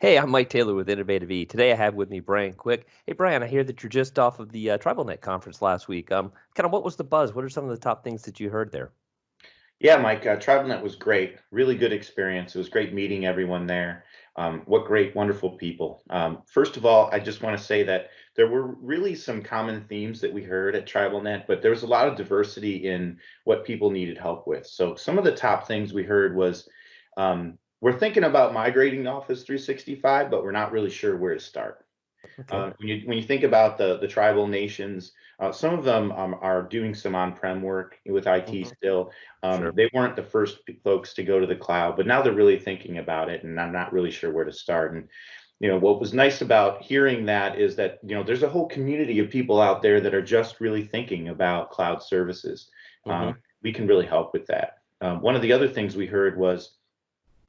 Hey, I'm Mike Taylor with Innovative E. Today I have with me Bryan Quick. Hey, Bryan, I hear that you're just off of the TribalNet conference last week. Kind of what was the buzz? What are some of the top things that you heard there? Yeah, Mike, TribalNet was great. Really good experience. It was great meeting everyone there. What great, wonderful people. First of all, I just want to say that there were really some common themes that we heard at TribalNet, but there was a lot of diversity in what people needed help with. So some of the top things we heard was we're thinking about migrating to Office 365, but we're not really sure where to start. Okay. When you think about the tribal nations, some of them are doing some on-prem work with IT Hmm. still. Sure. They weren't the first folks to go to the cloud, but now they're really thinking about it, and I'm not really sure where to start. And what was nice about hearing that is that there's a whole community of people out there that are just really thinking about cloud services. Hmm. We can really help with that. One of the other things we heard was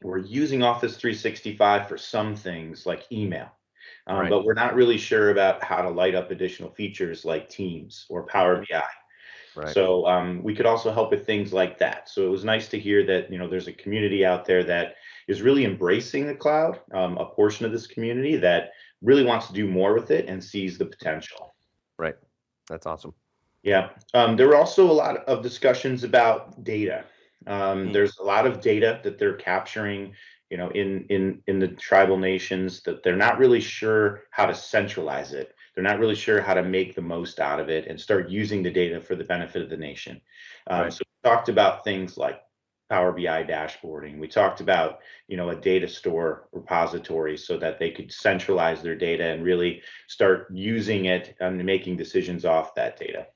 we're using Office 365 for some things like email. Right. But we're not really sure about how to light up additional features like Teams or Power Hmm. BI. Right. So we could also help with things like that. So it was nice to hear that there's a community out there that is really embracing the cloud. A portion of this community that really wants to do more with it and sees the potential. Right. That's awesome. Yeah. There were also a lot of discussions about data. Mm. There's a lot of data that they're capturing, in the tribal nations that they're not really sure how to centralize it. They're not really sure how to make the most out of it and start using the data for the benefit of the nation. Right. So we talked about things like Power BI dashboarding. We talked about, a data store repository so that they could centralize their data and really start using it and making decisions off that data.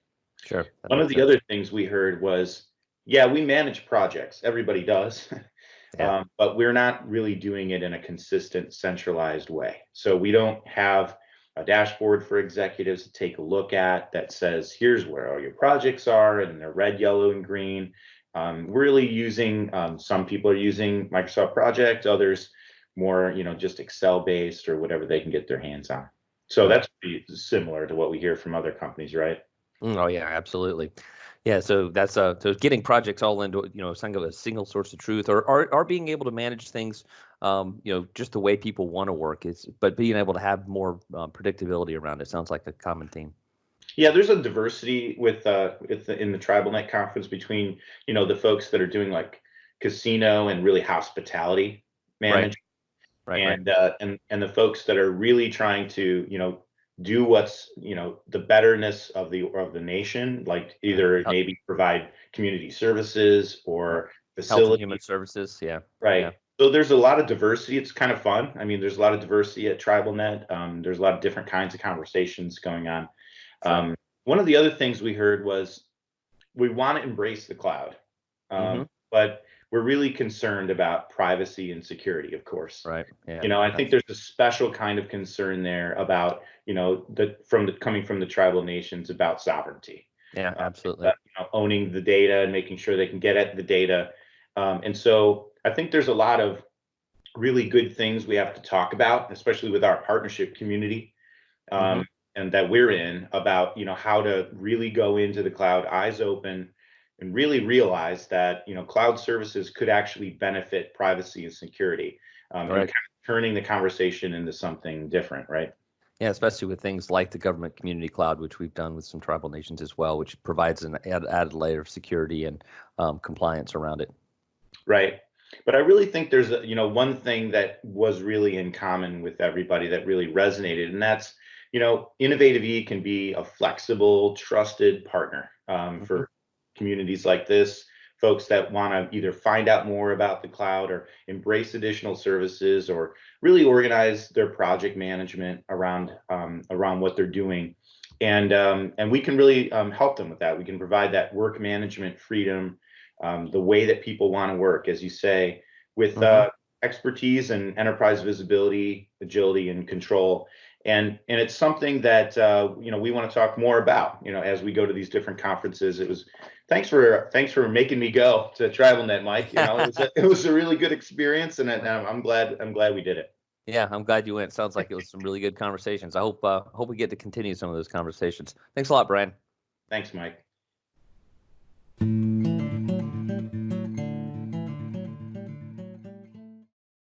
Sure. That One of makes the sense. other things we heard was, yeah, we manage projects. Everybody does. Yeah. But we're not really doing it in a consistent, centralized way. So we don't have a dashboard for executives to take a look at that says, here's where all your projects are, and they're red, yellow, and green. Really using, some people are using Microsoft Project, others more, just Excel based or whatever they can get their hands on. So Right. that's pretty similar to what we hear from other companies, right? Oh yeah, absolutely. Yeah, so that's so getting projects all into kind of a single source of truth, or being able to manage things, just the way people want to work is, but being able to have more predictability around it sounds like a common theme. Yeah, there's a diversity in the TribalNet conference between the folks that are doing like casino and really hospitality Right. management, Right. Right. and the folks that are really trying to do what's the betterness of the nation, like Right. either maybe provide community services Yeah. or Health and Human facilities. Services. Yeah. Yeah. Right. So there's a lot of diversity. It's kind of fun. I mean, there's a lot of diversity at TribalNet. There's a lot of different kinds of conversations going on. Sure. One of the other things we heard was we want to embrace the cloud, Hmm. but we're really concerned about privacy and security, of course. Right. Yeah. I think That's there's a special kind of concern there about, coming from the tribal nations about sovereignty, yeah. Absolutely. about, owning the data and making sure they can get at the data. And so I think there's a lot of really good things we have to talk about, especially with our partnership community, Hmm. um, and that we're in about how to really go into the cloud eyes open and really realize that cloud services could actually benefit privacy and security, and kind Right. of turning the conversation into something different, right? Yeah, especially with things like the government community cloud, which we've done with some tribal nations as well, which provides an added layer of security and compliance around it. Right. But I really think there's one thing that was really in common with everybody that really resonated, and that's Innovative E can be a flexible, trusted partner, Hmm. for communities like this, folks that want to either find out more about the cloud or embrace additional services or really organize their project management around what they're doing. And we can really help them with that. We can provide that work management freedom, the way that people want to work, as you say, with Hmm. expertise and enterprise visibility, agility, and control. And it's something that we want to talk more about. As we go to these different conferences. It was thanks for making me go to TribalNet, Mike. It was a really good experience, and I'm glad we did it. Yeah, I'm glad you went. Sounds like it was some really good conversations. I hope we get to continue some of those conversations. Thanks a lot, Brian. Thanks, Mike.